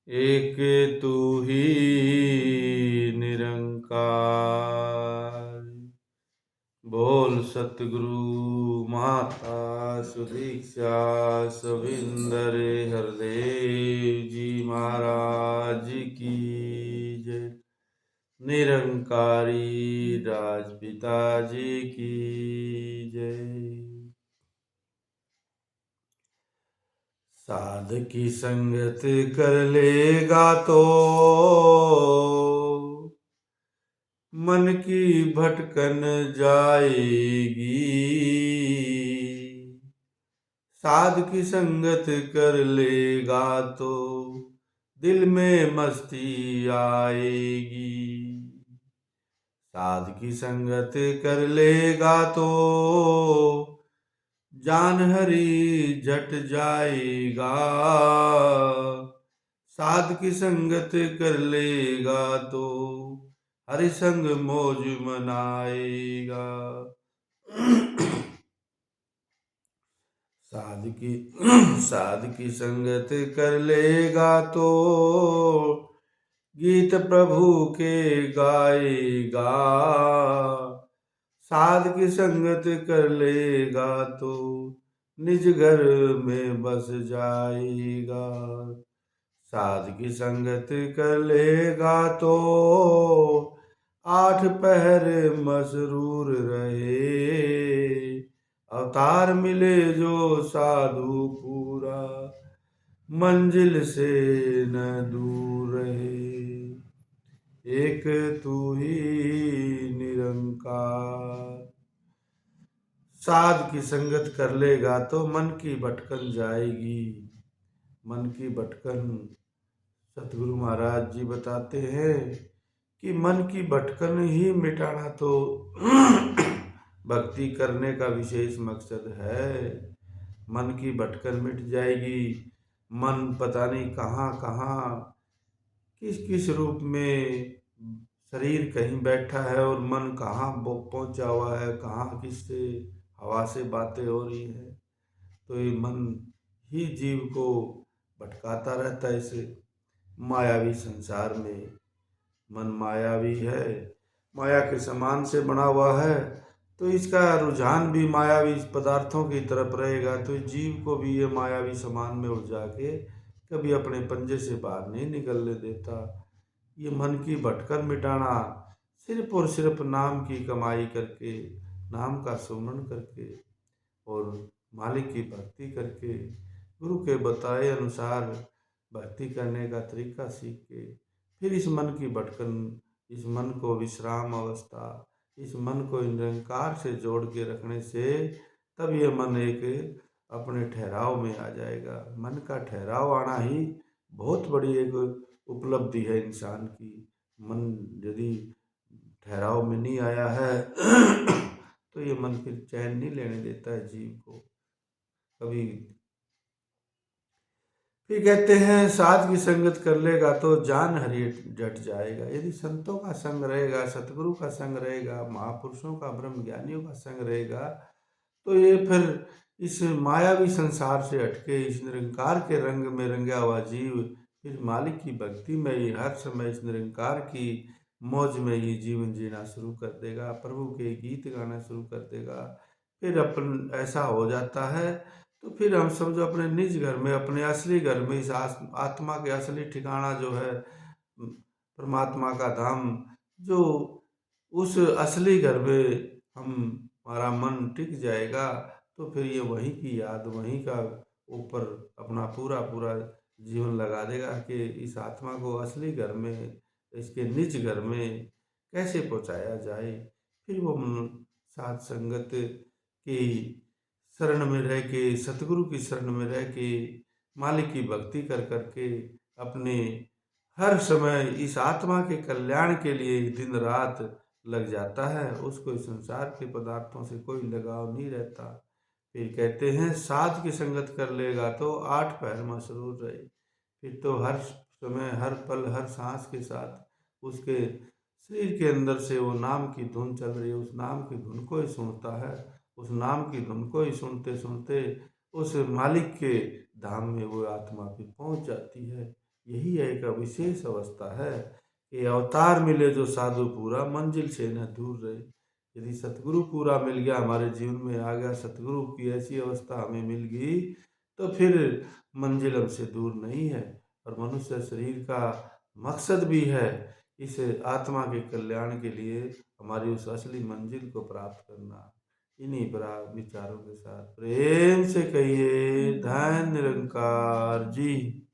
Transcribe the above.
एक तू ही निरंकार। बोल सतगुरु माता सुदीक्षा सविंदर हरदेव जी महाराज की जय। निरंकारी राजपिता जी की जय। साध की संगत कर लेगा तो मन की भटकन जाएगी। साध की संगत कर लेगा तो दिल में मस्ती आएगी। साध की संगत कर लेगा तो जान हरी झट जाएगा। साध की संगत कर लेगा तो हरि संग मौज मनाएगा। साध की संगत कर लेगा तो गीत प्रभु के गाएगा। साध की संगत कर लेगा तो निज घर में बस जाएगा। साध की संगत कर लेगा तो 8 पहर मसरूर रहे। अवतार मिले जो साधु पूरा मंजिल से न दूर रहे। एक तू ही निरंकार। साध की संगत कर लेगा तो मन की भटकन जाएगी। मन की भटकन सतगुरु महाराज जी बताते हैं कि मन की भटकन ही मिटाना तो भक्ति करने का विशेष मकसद है। मन की भटकन मिट जाएगी। मन पता नहीं कहाँ कहाँ किस किस रूप में शरीर कहीं बैठा है और मन कहाँ पहुंचा हुआ है, कहाँ किससे हवा से बातें हो रही है। तो ये मन ही जीव को भटकाता रहता है। इसे मायावी संसार में मन मायावी है, माया के समान से बना हुआ है, तो इसका रुझान भी मायावी पदार्थों की तरफ रहेगा। तो जीव को भी ये मायावी समान में उलझा के कभी अपने पंजे से बाहर नहीं निकलने देता। ये मन की भटकन मिटाना सिर्फ और सिर्फ नाम की कमाई करके, नाम का सुमरण करके और मालिक की भक्ति करके, गुरु के बताए अनुसार भक्ति करने का तरीका सीख के फिर इस मन की भटकन, इस मन को विश्राम अवस्था, इस मन को निरंकार से जोड़ के रखने से तब ये मन एक अपने ठहराव में आ जाएगा। मन का ठहराव आना ही बहुत बड़ी एक उपलब्धि है इंसान की। मन यदि ठहराव में नहीं आया है तो ये मन फिर चैन नहीं लेने देता है जीव को कभी। फिर कहते हैं साध की संगत कर लेगा तो जान हरि जट जाएगा। यदि संतों का संग रहेगा, सतगुरु का संग रहेगा, महापुरुषों का, ब्रह्म ज्ञानियों का संग रहेगा, तो ये फिर इस मायावी संसार से हटके इस निरंकार के रंग में रंगा हुआ जीव फिर मालिक की भक्ति में ही हर समय इस निरंकार की मौज में ही जीवन जीना शुरू कर देगा, प्रभु के गीत गाना शुरू कर देगा। फिर अपन ऐसा हो जाता है तो फिर हम समझो अपने निज घर में, अपने असली घर में, इस आत्मा के असली ठिकाना जो है परमात्मा का धाम, जो उस असली घर में हम हमारा मन टिक जाएगा तो फिर ये वहीं की याद, वहीं का ऊपर अपना पूरा पूरा जीवन लगा देगा कि इस आत्मा को असली घर में, इसके निज घर में कैसे पहुंचाया जाए। फिर वो साथ संगत की शरण में रह के, सतगुरु की शरण में रह के, मालिक की भक्ति कर करके अपने हर समय इस आत्मा के कल्याण के लिए दिन रात लग जाता है। उसको इस संसार के पदार्थों से कोई लगाव नहीं रहता। फिर कहते हैं साध की संगत कर लेगा तो 8 पहर मसरूर रहे। फिर तो हर समय, हर पल, हर सांस के साथ उसके शरीर के अंदर से वो नाम की धुन चल रही है। उस नाम की धुन को ही सुनता है। उस नाम की धुन को ही सुनते सुनते उस मालिक के धाम में वो आत्मा भी पहुंच जाती है। यही एक विशेष अवस्था है कि अवतार मिले जो साधु पूरा, मंजिल से न दूर रहे। यदि सतगुरु पूरा मिल गया, हमारे जीवन में आ गया, सतगुरु की ऐसी अवस्था हमें मिल गई, तो फिर मंजिल हमसे दूर नहीं है। और मनुष्य शरीर का मकसद भी है इस आत्मा के कल्याण के लिए, हमारी उस असली मंजिल को प्राप्त करना। इन्हीं विचारों के साथ प्रेम से कहिए धन निरंकार जी।